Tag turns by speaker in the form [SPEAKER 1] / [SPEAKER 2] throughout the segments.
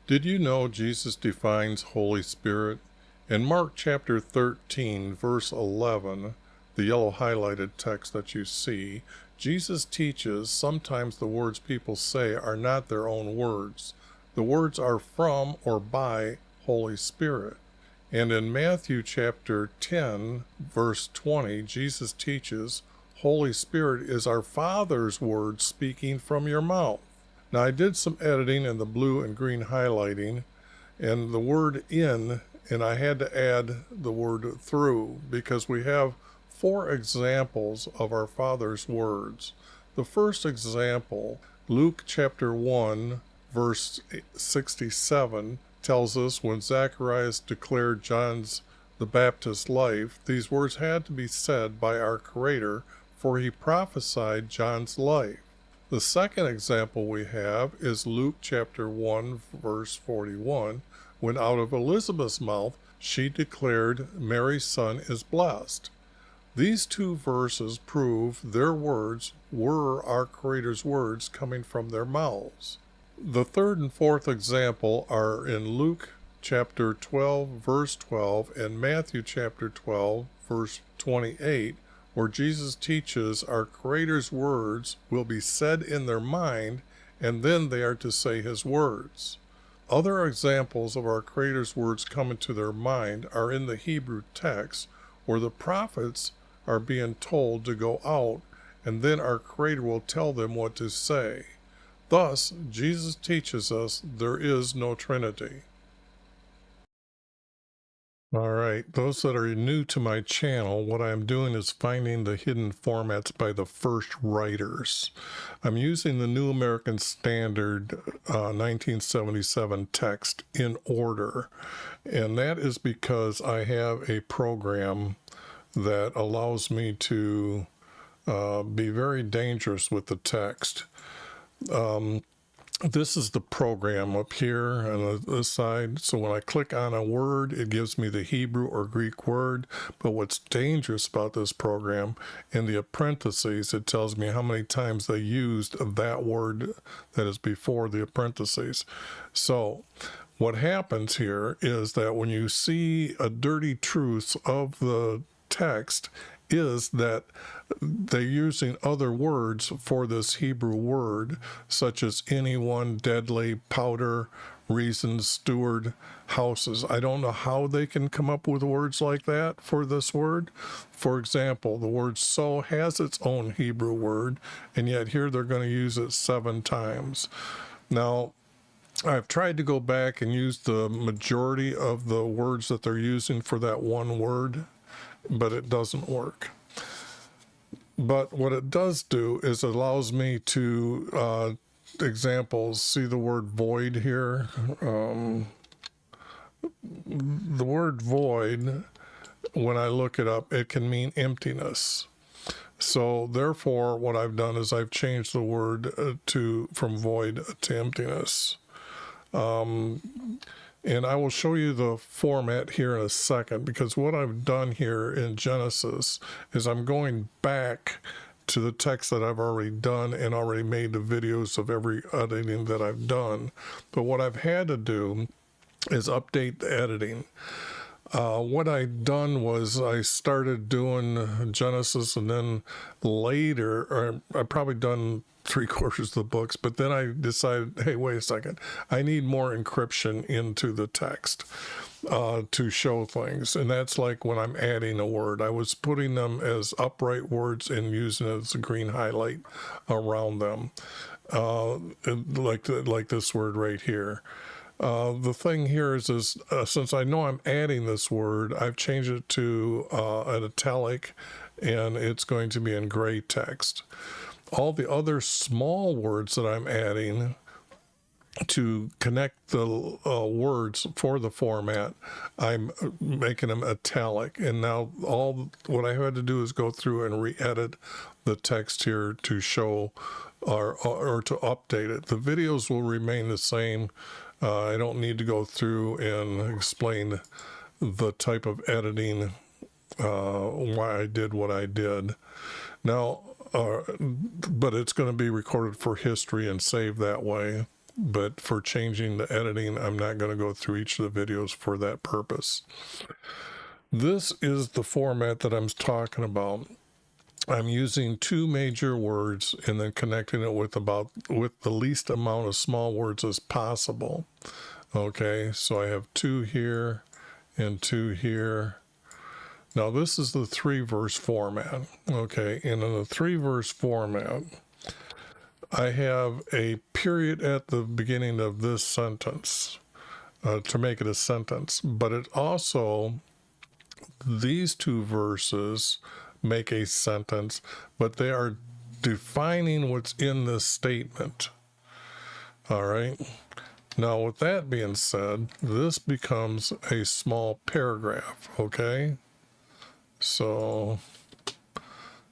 [SPEAKER 1] Did you know Jesus defines Holy Spirit? In Mark chapter 13, verse 11, the yellow highlighted text that you see, Jesus teaches sometimes the words people say are not their own words. The words are from or by Holy Spirit. And in Matthew chapter 10, verse 20, Jesus teaches, Holy Spirit is our Father's word speaking from your mouth. Now, I did some editing in the blue and green highlighting, and the word in, and I had to add the word through, because we have 4 examples of our Father's words. The first example, Luke chapter 1, verse 67, tells us when Zacharias declared John's the Baptist's life, these words had to be said by our Creator, for he prophesied John's life. The second example we have is Luke chapter 1, verse 41, when out of Elizabeth's mouth she declared, Mary's son is blessed. These 2 verses prove their words were our Creator's words coming from their mouths. The third and fourth example are in Luke chapter 12, verse 12, and Matthew chapter 12, verse 28, where Jesus teaches our Creator's words will be said in their mind, and then they are to say his words. Other examples of our Creator's words coming to their mind are in the Hebrew text, where the prophets are being told to go out, and then our Creator will tell them what to say. Thus, Jesus teaches us there is no Trinity. All right, those that are new to my channel, what I'm doing is finding the hidden formats by the first writers. I'm using the New American Standard 1977 text in order, and that is because I have a program that allows me to be very dangerous with the text. This is the program up here on this side. So when I click on a word, it gives me the Hebrew or Greek word. But what's dangerous about this program, in the parentheses, it tells me how many times they used that word that is before the parentheses. So what happens here is that when you see a dirty truth of the text, is that they're using other words for this Hebrew word, such as anyone, deadly, powder, reason, steward, houses. I don't know how they can come up with words like that for this word. For example, the word so has its own Hebrew word, and yet here they're going to use it 7 times. Now, I've tried to go back and use the majority of the words that they're using for that one word, but it doesn't work. But what it does do is it allows me to examples. See the word void here? The word void, when I look it up, it can mean emptiness. So therefore, what I've done is I've changed the word from void to emptiness. And I will show you the format here in a second, because what I've done here in Genesis is I'm going back to the text that I've already done and already made the videos of every editing that I've done. But what I've had to do is update the editing. What I'd done was I started doing Genesis, and then later, or I've probably done 3/4 of the books, but then I decided, hey, wait a second, I need more encryption into the text to show things. And that's like when I'm adding a word. I was putting them as upright words and using it as a green highlight around them, like this word right here. The thing here is since I know I'm adding this word, I've changed it to an italic, and it's going to be in gray text. All the other small words that I'm adding to connect the words for the format, I'm making them italic. And now what I had to do is go through and re-edit the text here to show or to update it. The videos will remain the same. I don't need to go through and explain the type of editing, why I did what I did. Now, but it's going to be recorded for history and saved that way. but for changing the editing, I'm not going to go through each of the videos for that purpose. This is the format that I'm talking about. I'm using two major words and then connecting it with the least amount of small words as possible. Okay, so I have two here and two here. Now this is the 3-verse format. Okay, and in the 3-verse format, I have a period at the beginning of this sentence to make it a sentence, but it also, these two verses make a sentence, but they are defining what's in this statement. All right. Now, with that being said, this becomes a small paragraph. Okay. So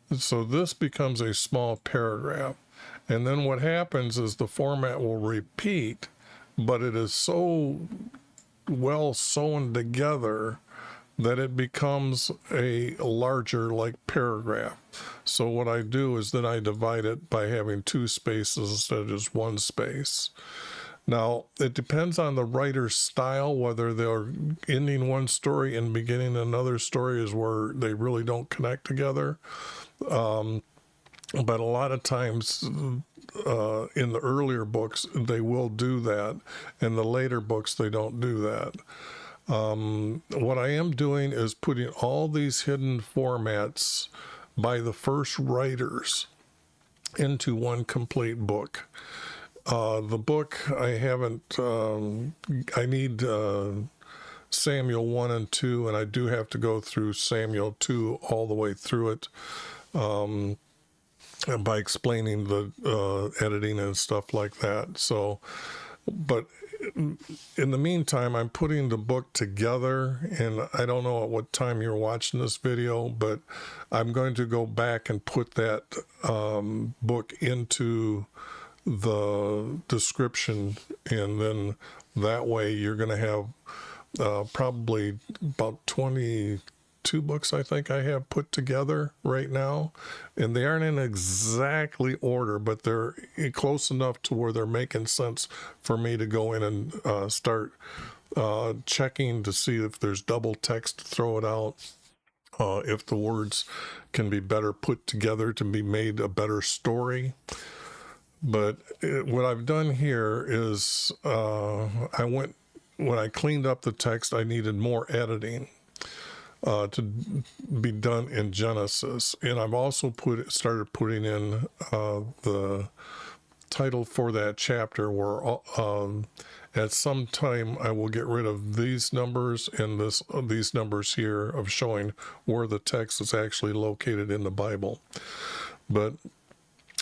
[SPEAKER 1] this becomes a small paragraph. And then what happens is the format will repeat, but it is so well sewn together that it becomes a larger paragraph. So what I do is then I divide it by having 2 spaces instead of just 1 space. Now, it depends on the writer's style, whether they're ending one story and beginning another story is where they really don't connect together. But a lot of times in the earlier books, they will do that. In the later books, they don't do that. What I am doing is putting all these hidden formats by the first writers into one complete book. The book I haven't, I need Samuel 1 and 2, and I do have to go through Samuel 2 all the way through it by explaining the editing and stuff like that. So, but in the meantime, I'm putting the book together, and I don't know at what time you're watching this video, but I'm going to go back and put that book into the description, and then that way you're going to have probably about 22 books I think I have put together right now, and they aren't in exactly order, but they're close enough to where they're making sense for me to go in and start checking to see if there's double text, throw it out, if the words can be better put together to be made a better story. But what I've done here is when I cleaned up the text, I needed more editing to be done in Genesis. And I've also started putting in the title for that chapter where at some time I will get rid of these numbers and these numbers here of showing where the text is actually located in the Bible. But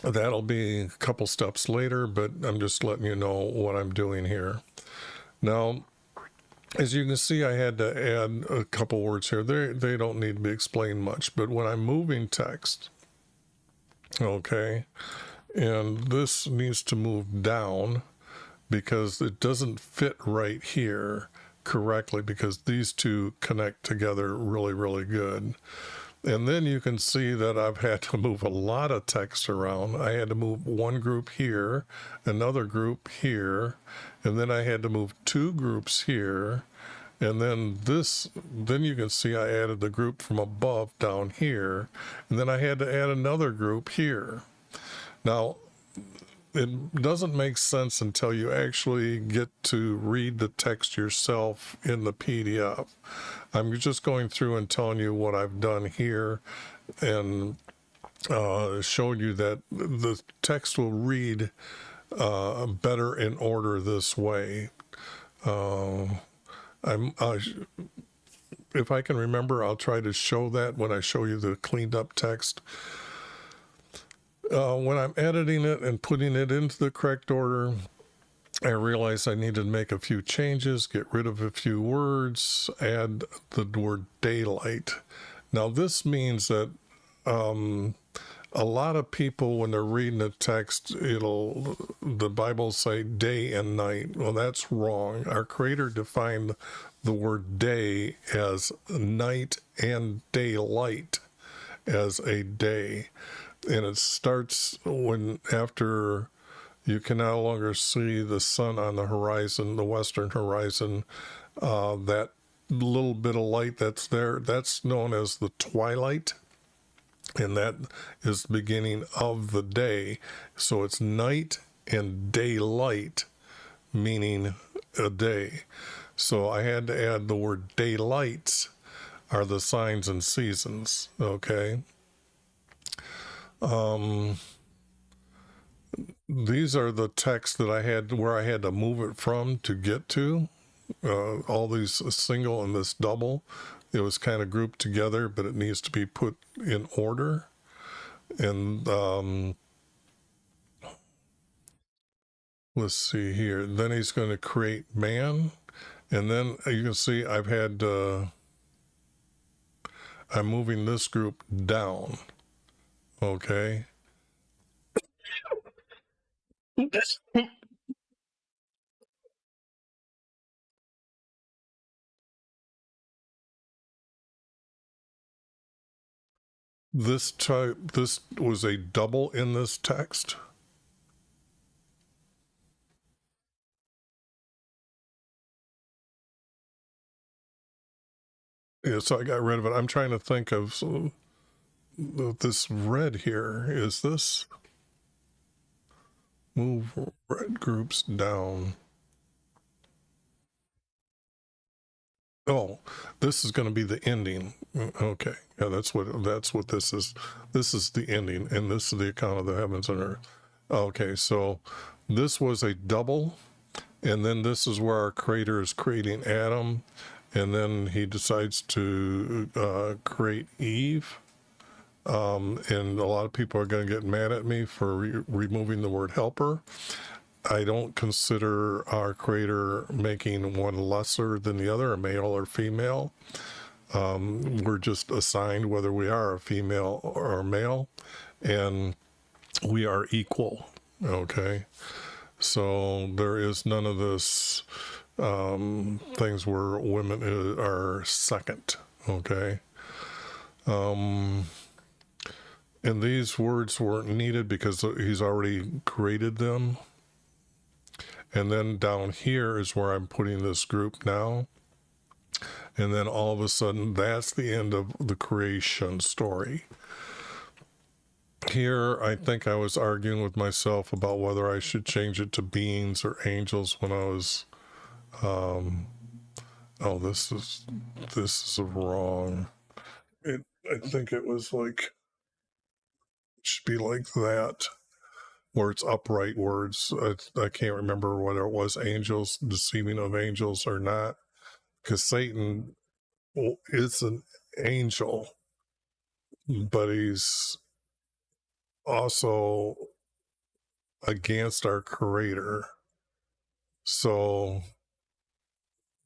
[SPEAKER 1] that'll be a couple steps later, but I'm just letting you know what I'm doing here. Now, as you can see, I had to add a couple words here. They don't need to be explained much, but when I'm moving text, okay, and this needs to move down because it doesn't fit right here correctly because these two connect together really, really good. And then you can see that I've had to move a lot of text around. I had to move one group here, another group here, and then I had to move 2 groups here. And then then you can see I added the group from above down here. And then I had to add another group here. Now, it doesn't make sense until you actually get to read the text yourself in the PDF. I'm just going through and telling you what I've done here and showing you that the text will read better in order this way. If I can remember, I'll try to show that when I show you the cleaned up text. When I'm editing it and putting it into the correct order, I realized I needed to make a few changes, get rid of a few words, add the word daylight. Now this means that a lot of people, when they're reading the text, the Bible say day and night. Well, that's wrong. Our Creator defined the word day as night and daylight as a day. And it starts after You can no longer see the sun on the horizon, the western horizon. That little bit of light that's there, that's known as the twilight. And that is the beginning of the day. So it's night and daylight, meaning a day. So I had to add the word daylights are the signs and seasons, okay? These are the texts that I had where I had to move it from to get to. All these single and this double. It was kind of grouped together, but it needs to be put in order. And let's see here. Then he's going to create man. And then you can see I've had, I'm moving this group down. Okay. This was a double in this text. Yeah, so I got rid of it. I'm trying to think of this red here. Is this move red groups down? Oh, this is going to be the ending. Okay, yeah, that's what this is. This is the ending, and this is the account of the heavens and earth. Okay, so this was a double, and then this is where our Creator is creating Adam, and then he decides to create Eve. And a lot of people are going to get mad at me for removing the word helper. I don't consider our Creator making one lesser than the other, a male or female. We're just assigned whether we are a female or a male, and we are equal. Okay, so there is none of this things where women are second. Okay. And these words weren't needed because he's already created them. And then down here is where I'm putting this group now. And then all of a sudden, that's the end of the creation story. Here, I think I was arguing with myself about whether I should change it to beings or angels when I was, oh, this is wrong. I think it was like, it should be like that. Where it's upright words. I can't remember whether it was angels, deceiving of angels or not, because Satan is an angel, but he's also against our Creator. So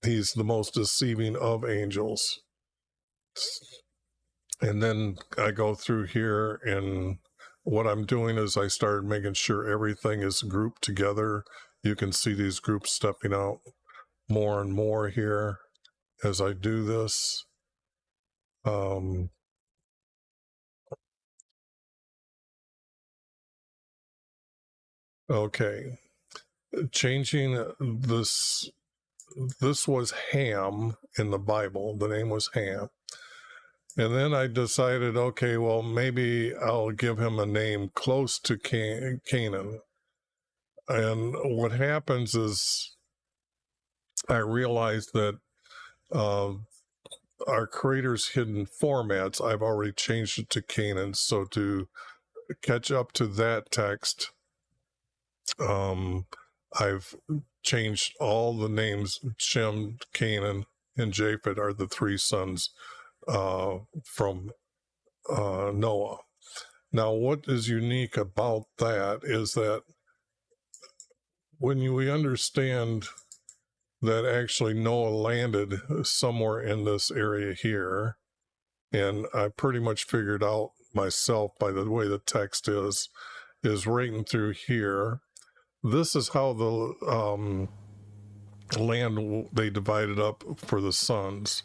[SPEAKER 1] he's the most deceiving of angels. And then I go through here, and what I'm doing is I started making sure everything is grouped together. You can see these groups stepping out more and more here as I do this. Okay, changing this was Ham in the Bible. The name was Ham. And then I decided, okay, well, maybe I'll give him a name close to Canaan. And what happens is I realized that our Creator's hidden formats, I've already changed it to Canaan. So to catch up to that text, I've changed all the names. Shem, Canaan, and Japheth are the three sons from Noah. Now, what is unique about that is that when we understand that actually Noah landed somewhere in this area here, and I pretty much figured out myself by the way the text is right through here. This is how the land they divided up for the sons.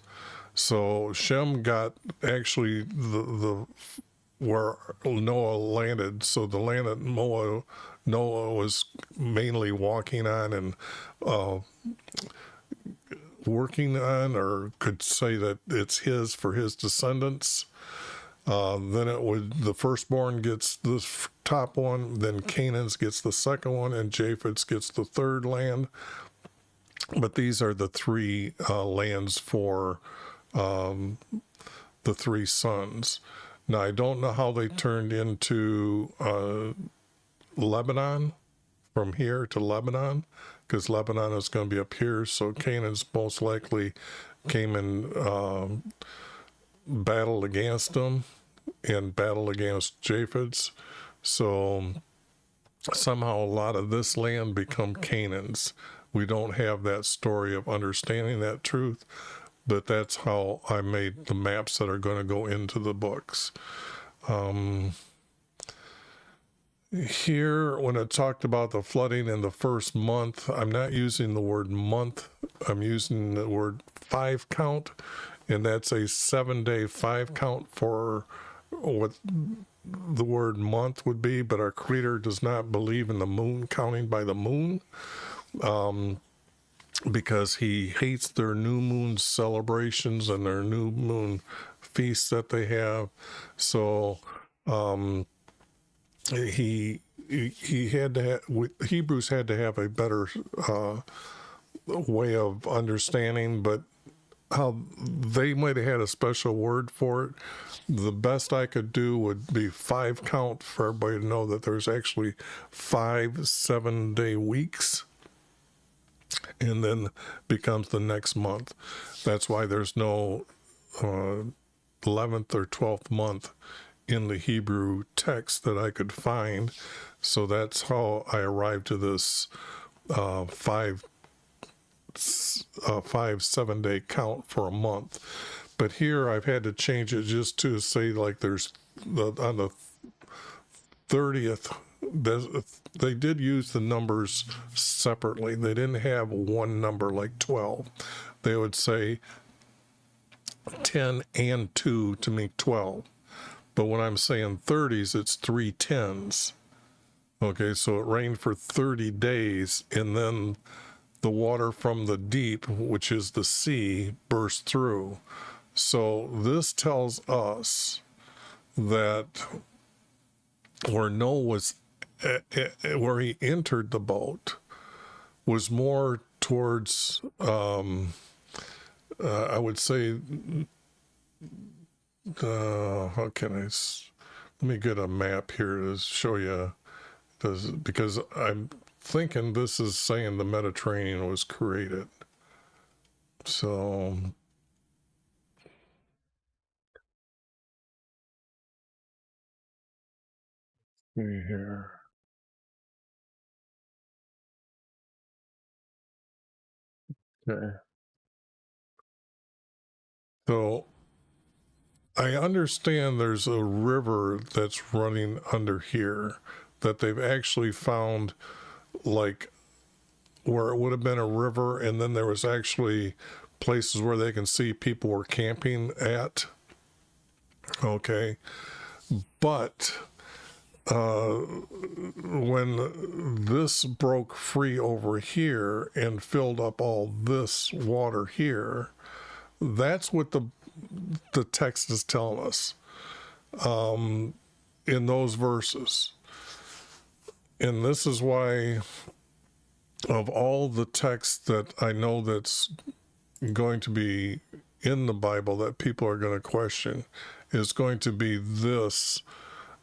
[SPEAKER 1] So Shem got actually the where Noah landed. So the land that Noah was mainly walking on and working on, or could say that it's his for his descendants. Then the firstborn gets the top one, then Canaan's gets the second one, and Japheth's gets the third land. But these are the three lands for the three sons. Now, I don't know how they turned into Lebanon, from here to Lebanon, because Lebanon is going to be up here. So Canaan's most likely came and battled against them and battled against Japheth's. So somehow a lot of this land become Canaan's. We don't have that story of understanding that truth, but that's how I made the maps that are going to go into the books. Here, when it talked about the flooding in the first month, I'm not using the word month, I'm using the word 5 count, and that's a 7-day 5 count for what the word month would be, but our Creator does not believe in the moon, counting by the moon, because he hates their new moon celebrations and their new moon feasts that they have. So he had to have, Hebrews had to have a better way of understanding, but how they might have had a special word for it. The best I could do would be 5 count for everybody to know that there's actually 5 7-day weeks, and then becomes the next month. That's why there's no 11th or 12th month in the Hebrew text that I could find. So that's how I arrived to this 5 7-day count for a month. But here I've had to change it just to say, like, there's on the 30th, they did use the numbers separately. They didn't have one number like 12. They would say 10 and 2 to make 12. But when I'm saying 30s, it's 3 10s. Okay, so it rained for 30 days, and then the water from the deep, which is the sea, burst through. So this tells us that where Noah was, where he entered the boat, was more towards, I would say, how can I, let me get a map here to show you, because I'm thinking this is saying the Mediterranean was created. So see here. Okay. So I understand there's a river that's running under here that they've actually found, like, where it would have been a river, and then there was actually places where they can see people were camping at. Okay. But when this broke free over here and filled up all this water here, that's what the text is telling us in those verses. And this is why, of all the texts that I know that's going to be in the Bible that people are going to question, is going to be this: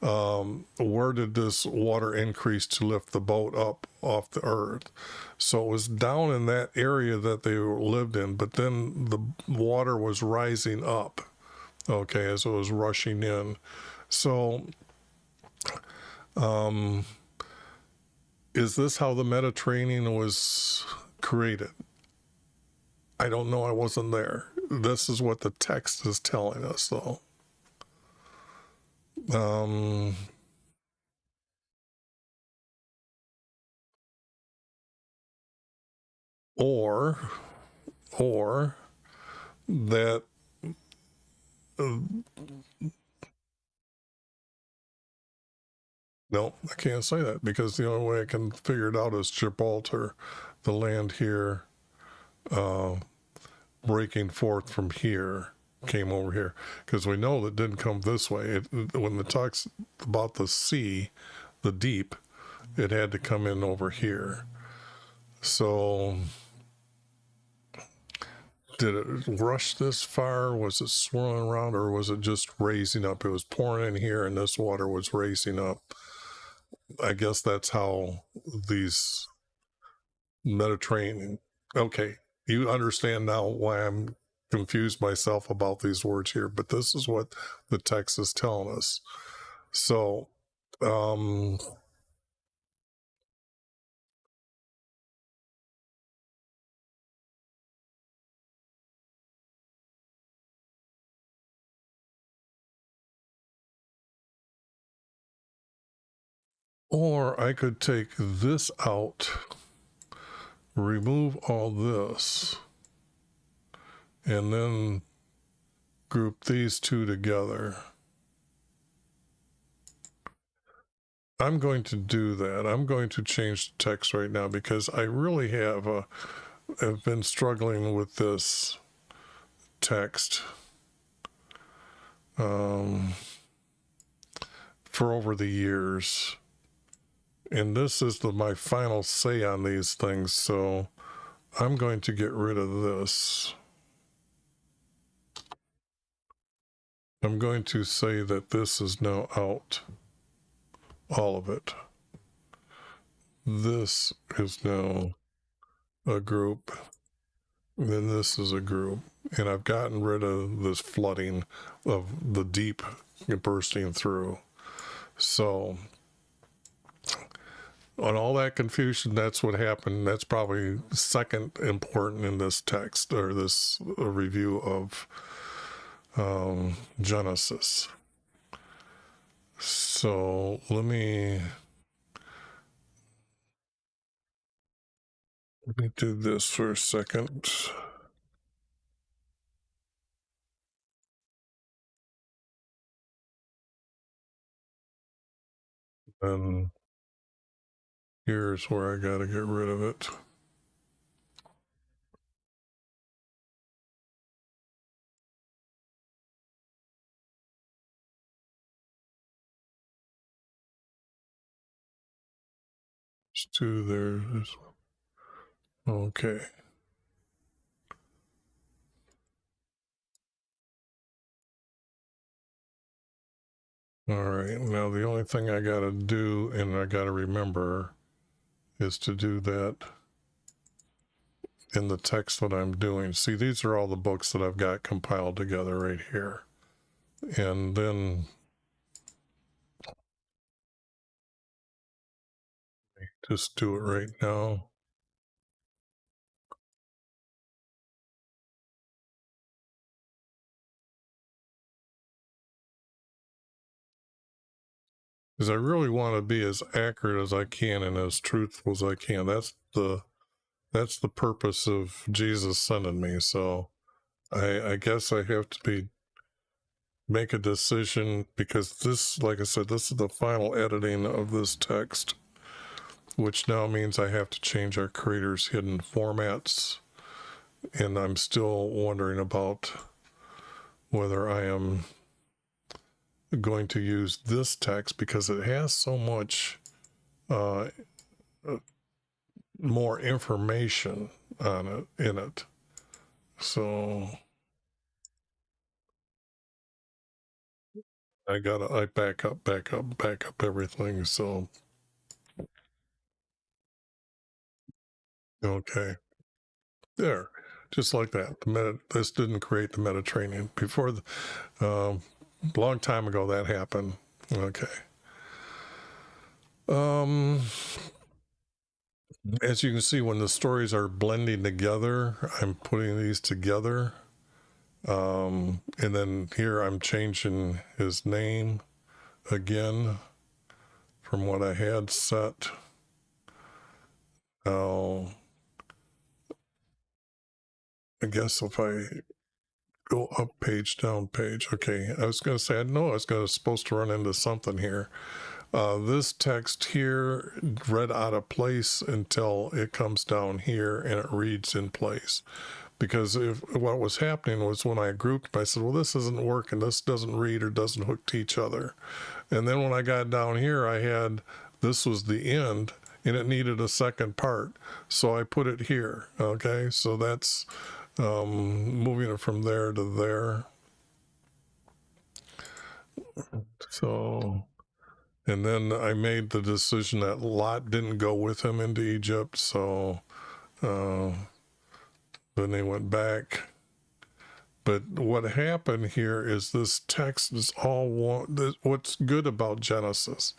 [SPEAKER 1] where did this water increase to lift the boat up off the earth? So it was down in that area that they lived in, but then the water was rising up, okay, as it was rushing in. So is this how the Mediterranean was created? I don't know. I wasn't there. This is what the text is telling us, though. Or that No, I can't say that because the only way I can figure it out is Gibraltar, the land here, breaking forth from here, came over here. Because we know that didn't come this way. When it talks about the sea, the deep, it had to come in over here. So did it rush this far? Was it swirling around, or was it just raising up? It was pouring in here and this water was raising up. I guess that's how these Mediterranean. Okay, you understand now why I'm confused myself about these words here, but this is what the text is telling us. So, or I could take this out, remove all this, and then group these two together. I'm going to do that. I'm going to change the text right now because I really have been struggling with this text for over the years. And this is my final say on these things, so I'm going to get rid of this. I'm going to say that this is now out. All of it. This is now a group. And then this is a group. And I've gotten rid of this flooding of the deep bursting through. So on all that confusion, that's what happened. That's probably second important in this text, or this review of Genesis. So let me do this for a second. And here's where I got to get rid of it. There's two there. Okay. All right. Now the only thing I got to do, and I got to remember, is to do that in the text that I'm doing. See, these are all the books that I've got compiled together right here. And then just do it right now. Because I really want to be as accurate as I can and as truthful as I can. That's the purpose of Jesus sending me. So I guess I have to make a decision, because this, like I said, this is the final editing of this text, which now means I have to change our creator's hidden formats. And I'm still wondering about whether I am going to use this text because it has so much more information on it in it. So I back up everything. So okay, there, just like that. This didn't create the Mediterranean before. Long time ago that happened. Okay. As you can see, when the stories are blending together, I'm putting these together. And then here I'm changing his name again from what I had set. I guess if I go up page, down page. Okay, I was going to say, I know I was supposed to run into something here. This text here read out of place until it comes down here and it reads in place. Because what was happening was when I grouped, I said, well, this isn't working. This doesn't read or doesn't hook to each other. And then when I got down here, this was the end and it needed a second part. So I put it here. Okay. So that's moving it from there to there. So, and then I made the decision that Lot didn't go with him into Egypt. So then they went back. But what happened here is this text is all one. What's good about Genesis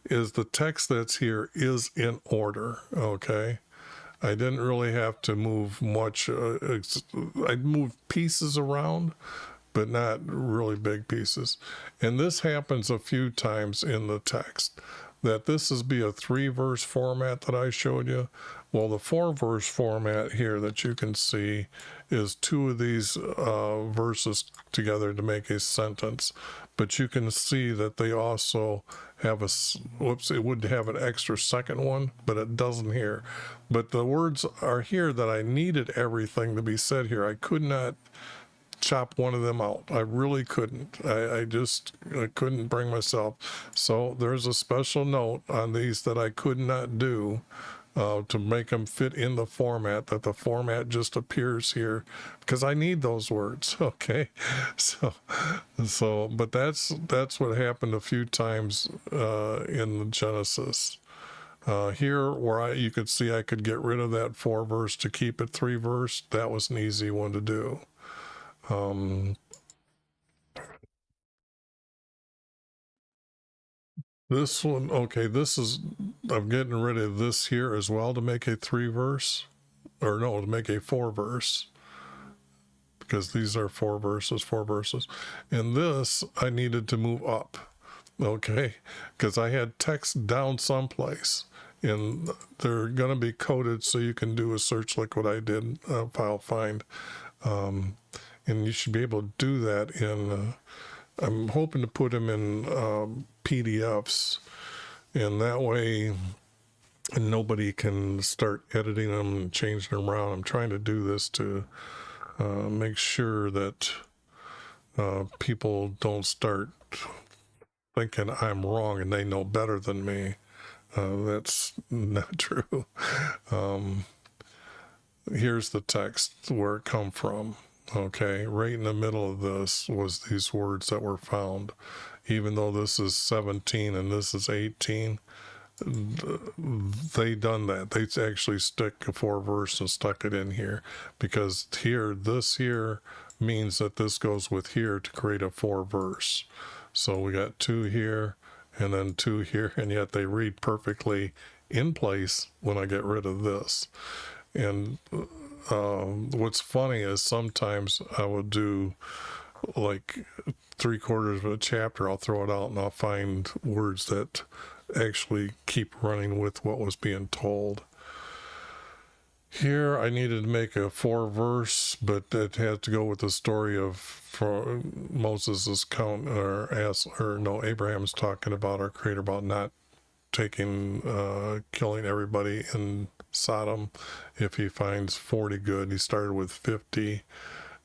[SPEAKER 1] is the text that's here is in order. Okay. I didn't really have to move much. I moved pieces around, but not really big pieces. And this happens a few times in the text, that this is be a 3-verse format that I showed you. Well, the 4-verse format here that you can see is 2 of these verses together to make a sentence. But you can see that they also have it would have an extra second one, but it doesn't here. But the words are here that I needed everything to be said here. I could not chop one of them out. I really couldn't. I couldn't bring myself. So there's a special note on these that I could not do to make them fit in the format, that the format just appears here because I need those words. Okay. But that's what happened a few times in the Genesis. Here where you could see I could get rid of that 4-verse to keep it 3-verse. That was an easy one to do. This one, okay, I'm getting rid of this here as well to make a 3-verse, or no, to make a 4-verse, because these are 4 verses. And this, I needed to move up, okay, because I had text down someplace, and they're going to be coded so you can do a search like what I did, file find. And you should be able to do that in, I'm hoping to put them in PDFs, and that way nobody can start editing them and changing them around. I'm trying to do this to make sure that people don't start thinking I'm wrong and they know better than me. That's not true. Here's the text where it come from. Okay, right in the middle of this was these words that were found. Even though this is 17 and this is 18, they done that. They actually stick a 4-verse and stuck it in here, because this here means that this goes with here to create a 4-verse. So we got 2 here and then 2 here, and yet they read perfectly in place when I get rid of this. And what's funny is sometimes I will do like 3/4 of a chapter, I'll throw it out and I'll find words that actually keep running with what was being told. Here I needed to make a 4-verse, but it had to go with the story of Moses' count, Abraham's talking about our Creator about not killing everybody in Sodom if he finds 40 good. He started with 50,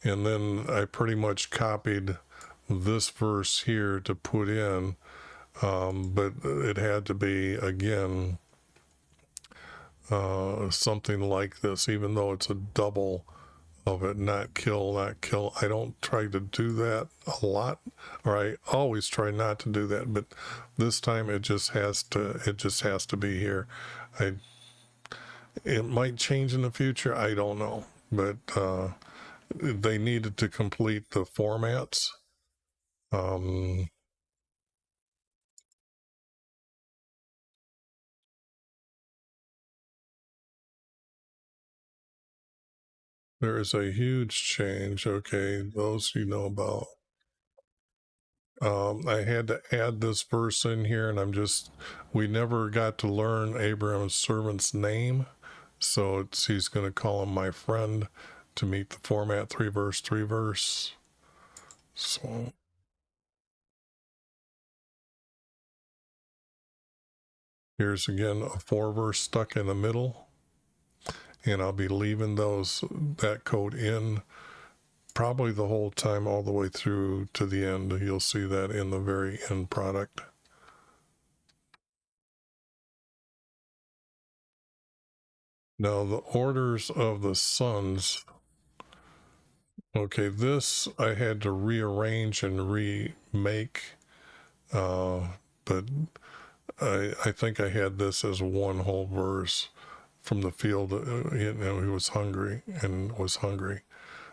[SPEAKER 1] and then I pretty much copied this verse here to put in, but it had to be again something like this, even though it's a double of it, not kill. I don't try to do that a lot, or I always try not to do that, but this time it just has to be here. It might change in the future, I don't know, but they needed to complete the formats. There is a huge change. Okay, those you know about. I had to add this verse in here, and we never got to learn Abraham's servant's name. So he's going to call him my friend to meet the format 3-verse. So Here's again a 4 verse stuck in the middle, and I'll be leaving that code in probably the whole time all the way through to the end. You'll see that in the very end product. Now the orders of the sons. Okay, this I had to rearrange and remake, but I think I had this as one whole verse from the field. He was hungry and was hungry.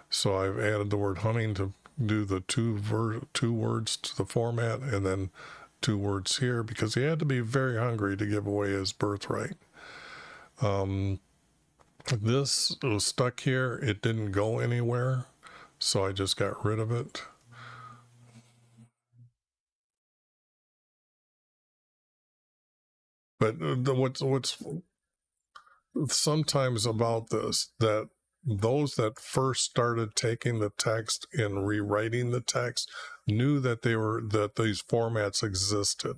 [SPEAKER 1] So I've added the word hunting to do the two words to the format, and then 2 words here because he had to be very hungry to give away his birthright. This was stuck here. It didn't go anywhere, so I just got rid of it. But what's sometimes about this, that those that first started taking the text and rewriting the text knew that these formats existed.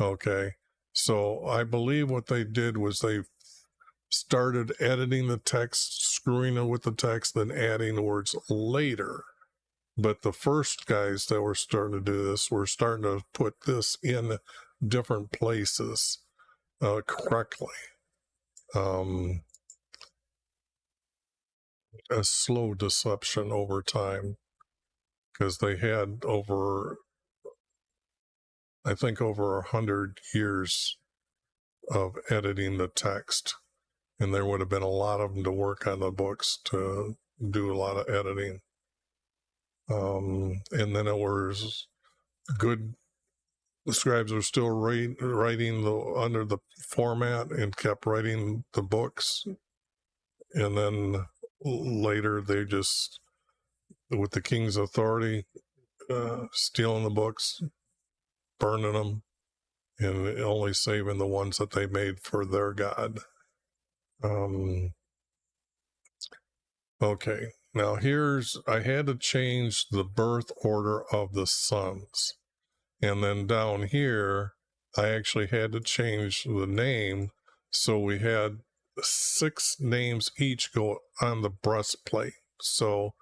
[SPEAKER 1] Okay, so I believe what they did was they started editing the text, screwing it with the text, then adding words later. But the first guys that were starting to do this were starting to put this in different places correctly. A slow deception over time, because they had I think over 100 years of editing the text, and there would have been a lot of them to work on the books to do a lot of editing. And then it was good. The scribes were still writing under the format and kept writing the books. And then later they just, with the king's authority, stealing the books, burning them, and only saving the ones that they made for their God. Okay, now I had to change the birth order of the sons. And then down here, I actually had to change the name. So we had 6 names each go on the breastplate. So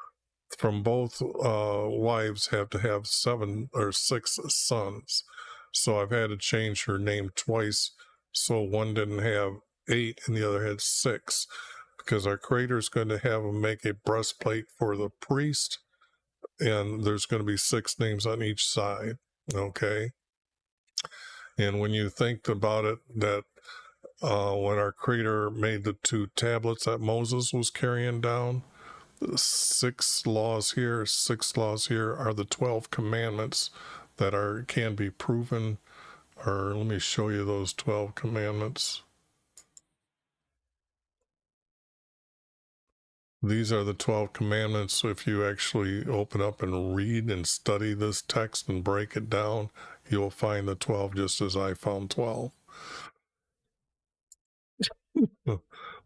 [SPEAKER 1] from both wives have to have 7 or 6 sons. So I've had to change her name twice. So one didn't have 8 and the other had 6. Because our creator is going to have them make a breastplate for the priest. And there's going to be 6 names on each side. Okay. And when you think about it, that when our creator made the 2 tablets that Moses was carrying down, 6 laws here, 6 laws here are the 12 commandments that can be proven. Or let me show you those 12 commandments. These are the 12 commandments. So if you actually open up and read and study this text and break it down, you'll find the 12 just as I found 12.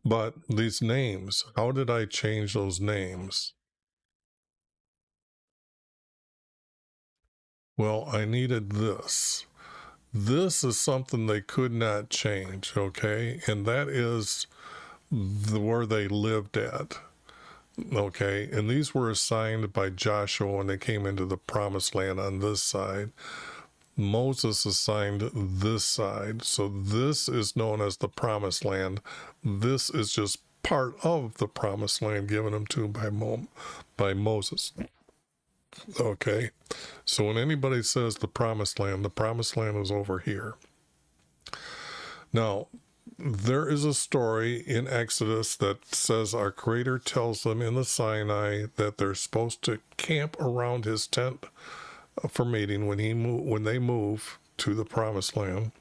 [SPEAKER 1] But these names, how did I change those names? Well, I needed this. This is something they could not change, okay? And that is where they lived at. Okay, and these were assigned by Joshua when they came into the promised land on this side. Moses assigned this side. So this is known as the promised land. This is just part of the promised land given them to by Moses. Okay, so when anybody says the promised land is over here. Now, there is a story in Exodus that says our creator tells them in the Sinai that they're supposed to camp around his tent for meeting when they move to the promised land,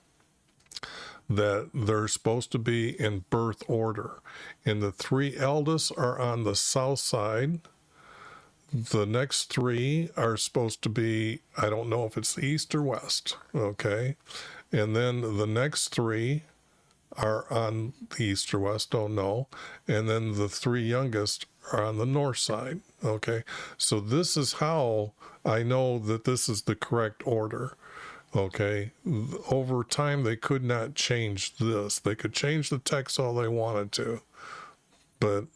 [SPEAKER 1] that they're supposed to be in birth order, and the 3 eldest are on the south side. The next 3 are supposed to be, I don't know if it's east or west, okay, and then the next 3 are on the east or west, don't know, and then the 3 youngest are on the north side. Okay, so this is how I know that this is the correct order. Okay, over time they could not change this. They could change the text all they wanted to, but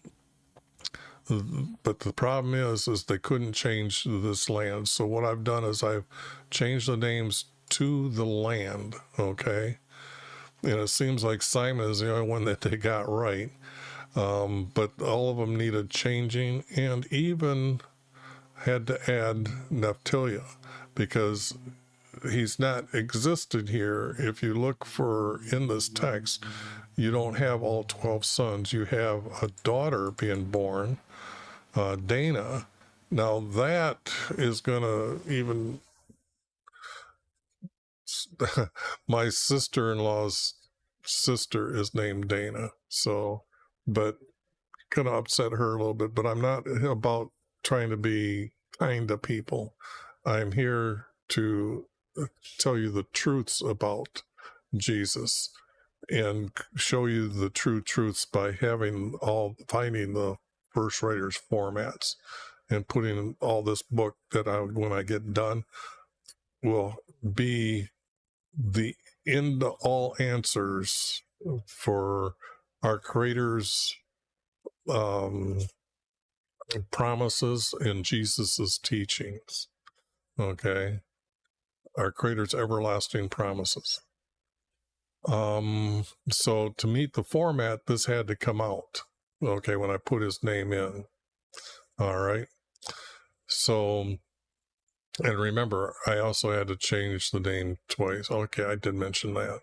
[SPEAKER 1] the problem is they couldn't change this land. So what I've done is I've changed the names to the land. Okay, and it seems like Simon is the only one that they got right, but all of them needed changing, and even had to add Naphtali, because he's not existed here. If you look for in this text, you don't have all 12 sons. You have a daughter being born, Dana. Now that is gonna even my sister-in-law's sister is named Dana, so but gonna upset her a little bit. But I'm not about trying to be kind to people. I'm here to tell you the truths about Jesus and show you the true truths by finding the first writers formats and putting all this book that when I get done, will be the end to all answers for our Creator's promises and Jesus's teachings. Okay, our Creator's everlasting promises. So to meet the format, this had to come out. Okay, when I put his name in. All right. So, and remember, I also had to change the name twice. Okay, I did mention that.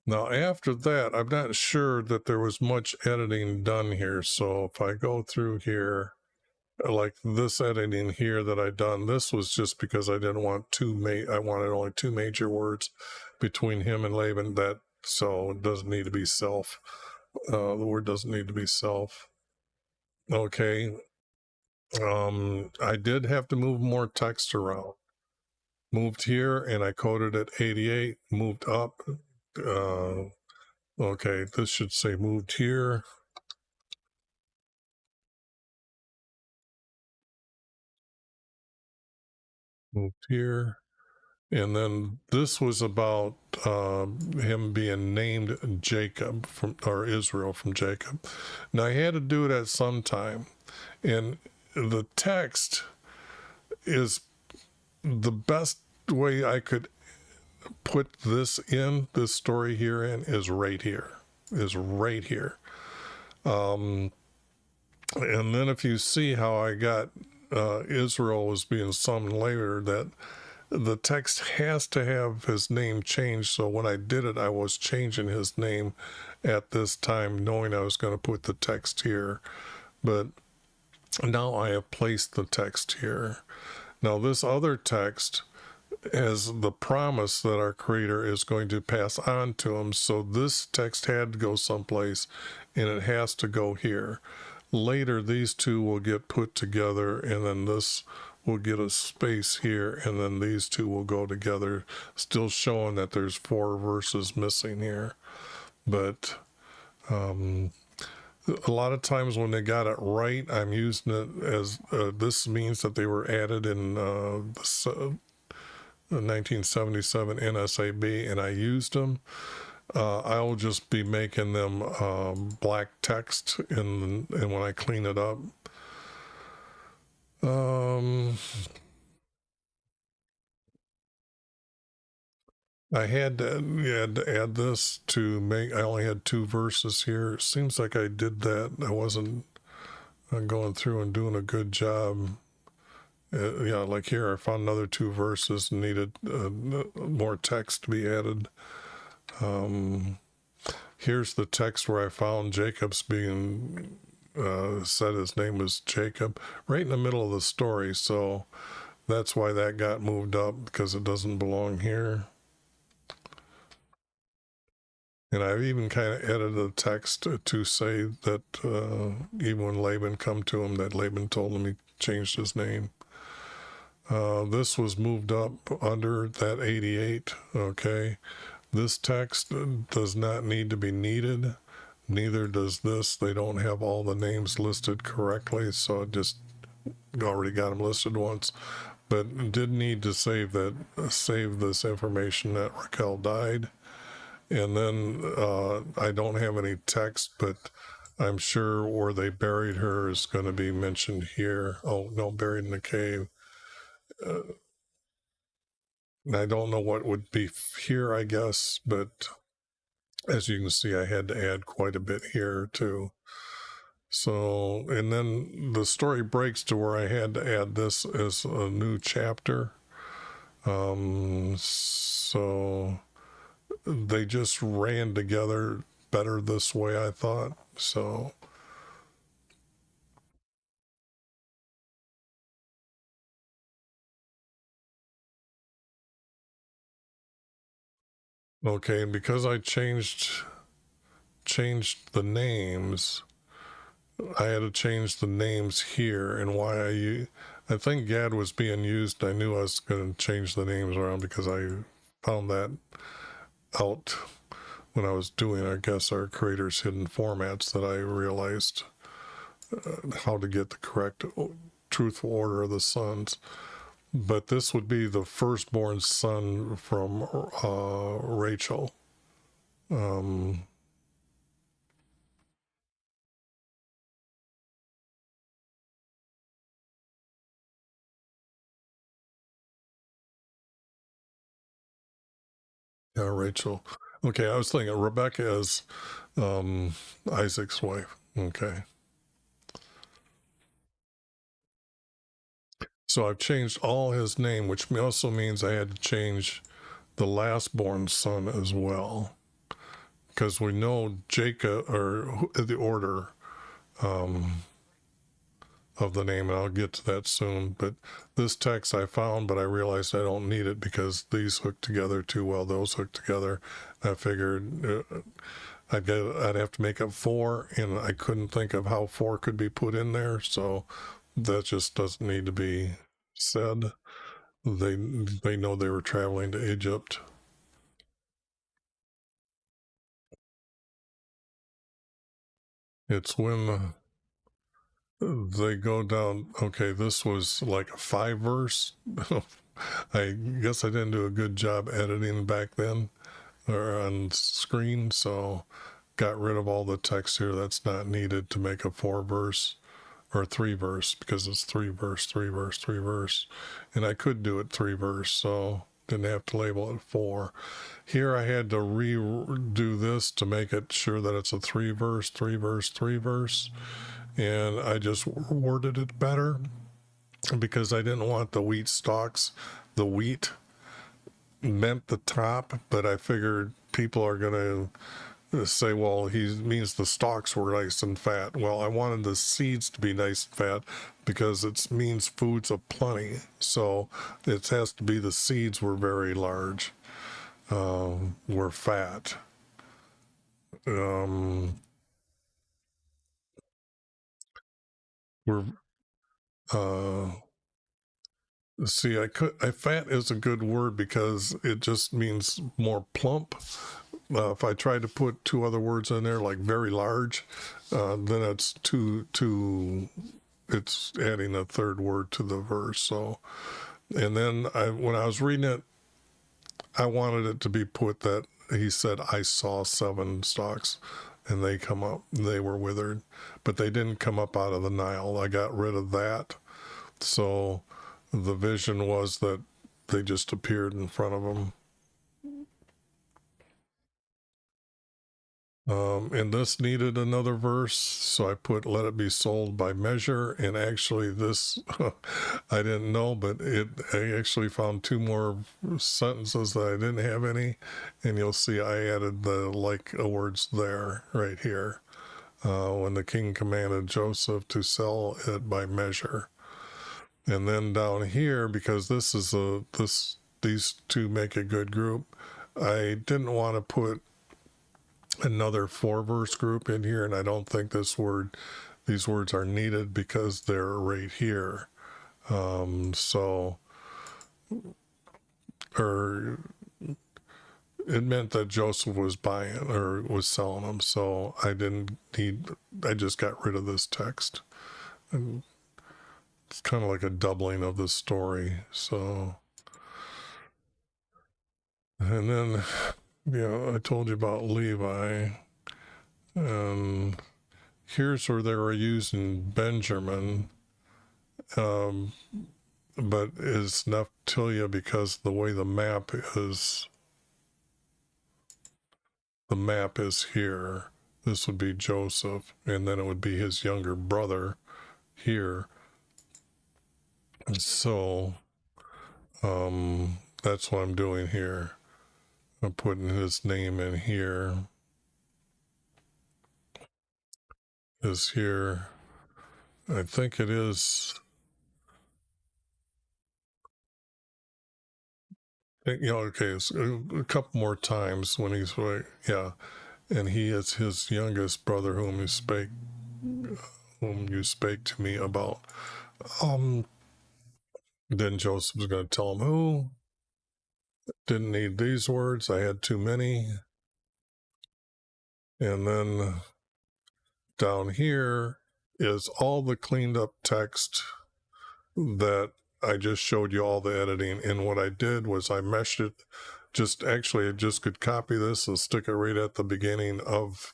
[SPEAKER 1] Now, after that, I'm not sure that there was much editing done here. So if I go through here, like this editing here that I done, this was just because I didn't want I wanted only two major words between him and Laban, so it doesn't need to be self. The word doesn't need to be self. Okay. I did have to move more text around. Moved here and I coded at 88, moved up. Okay, this should say moved here. Moved here. And then this was about him being named Jacob or Israel from Jacob. Now I had to do it at some time. And the text is the best way I could put this story here is right here. And then if you see how I got Israel as being summoned later, that the text has to have his name changed. So when I did it, I was changing his name at this time, knowing I was going to put the text here. But now I have placed the text here. Now this other text has the promise that our Creator is going to pass on to him. So this text had to go someplace, and it has to go here. Later, these two will get put together, and then this will get a space here, and then these two will go together, still showing that there's 4 verses missing here. But a lot of times when they got it right, I'm using it as this means that they were added in the 1977 NSAB, and I used them. I'll just be making them black text, and when I clean it up. I had to add this to make. I only had 2 verses here. It seems like I did that. I wasn't going through and doing a good job. Yeah, like here, I found another 2 verses and needed more text to be added. Here's the text where I found Jacob's being said his name was Jacob, right in the middle of the story. So that's why that got moved up, because it doesn't belong here. And I've even kind of edited the text to say that even when Laban come to him, that Laban told him he changed his name. This was moved up under that 88, okay? This text does not need to be needed. Neither does this. They don't have all the names listed correctly, so it just already got them listed once. but did need to save this information that Raquel died. And then I don't have any text, but I'm sure where they buried her is going to be mentioned here. Oh no, buried in the cave. And I don't know what would be here, I guess, but as you can see, I had to add quite a bit here too. So, and then the story breaks to where I had to add this as a new chapter. So they just ran together better this way, I thought. So, okay, and because I changed the names, I had to change the names here, and I think Gad was being used. I knew I was going to change the names around because I found that out when I was doing, I guess, our creators hidden formats, that I realized how to get the correct truthful order of the sons. But this would be the firstborn son from Rachel. Yeah, Rachel. Okay, I was thinking Rebecca is Isaac's wife. Okay. So I've changed all his name, which also means I had to change the last born son as well. Because we know Jacob, or the order of the name, and I'll get to that soon. But this text I found, but I realized I don't need it because these hook together too well. Those hook together. I figured I'd have to make up 4, and I couldn't think of how 4 could be put in there, so that just doesn't need to be said. They know they were traveling to Egypt. It's when they go down. Okay, this was like a 5 verse. I guess I didn't do a good job editing back then or on screen, so got rid of all the text here that's not needed to make a 4 verse or 3 verse, because it's 3 verse, 3 verse, 3 verse, and I could do it 3 verse, so didn't have to label it 4. Here I had to redo this to make it sure that it's a 3 verse, 3 verse, 3 verse, and I just worded it better because I didn't want the wheat stalks. The wheat meant the top, but I figured people are going to say, well, he means the stalks were nice and fat. Well, I wanted the seeds to be nice and fat because it means foods of plenty. So it has to be the seeds were very large, were fat. Were uh, see, fat is a good word because it just means more plump. If I try to put 2 other words in there, like very large, then it's it's adding a 3rd word to the verse. So, and then when I was reading it, I wanted it to be put that he said, I saw 7 stalks and they were withered, but they didn't come up out of the Nile. I got rid of that. So the vision was that they just appeared in front of him. And this needed another verse, so I put let it be sold by measure. And actually this I didn't know, but I actually found 2 more sentences that I didn't have any, and you'll see I added the like words there right here, when the king commanded Joseph to sell it by measure. And then down here, because these 2 make a good group, I didn't want to put another 4 verse group in here, and I don't think these words are needed because they're right here. So, or it meant that Joseph was buying or was selling them, so I just got rid of this text. And it's kind of like a doubling of the story. So, and then, I told you about Levi, and here's where they were using Benjamin, but it's Naphtali because the way the map is here. This would be Joseph, and then it would be his younger brother here. So that's what I'm doing here. I'm putting his name in here. Is here. I think it is. Okay, so a couple more times when he's right. Yeah, and he is his youngest brother, whom you spake to me about. Then Joseph's going to tell him who. Didn't need these words. I had too many. And then down here is all the cleaned up text that I just showed you, all the editing. And what I did was I meshed it. I just could copy this and stick it right at the beginning of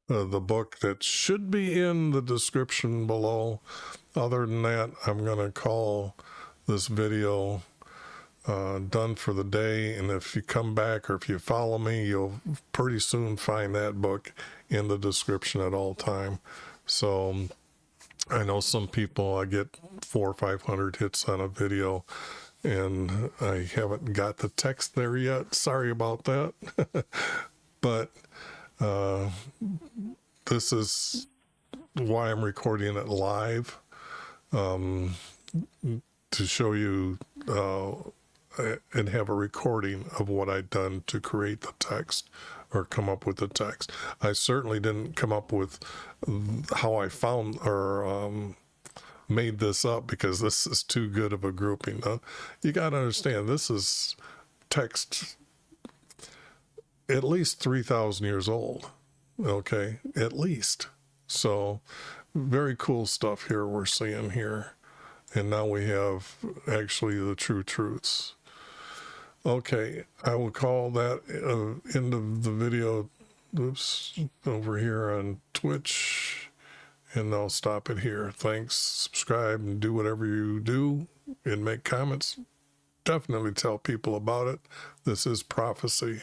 [SPEAKER 1] the book that should be in the description below. Other than that, I'm going to call this video done for the day. And if you come back or if you follow me, you'll pretty soon find that book in the description at all time. So I know some people, I get 400 or 500 hits on a video, and I haven't got the text there yet. Sorry about that. But this is why I'm recording it live, to show you and have a recording of what I'd done to create the text or come up with the text. I certainly didn't come up with how I found or made this up, because this is too good of a grouping. You got to understand, this is text at least 3,000 years old. Okay, at least. So very cool stuff here we're seeing here. And now we have actually the true truths. Okay, I will call that end of the video. Oops, over here on Twitch. And I'll stop it here. Thanks. Subscribe and do whatever you do and make comments. Definitely tell people about it. This is Prophecy.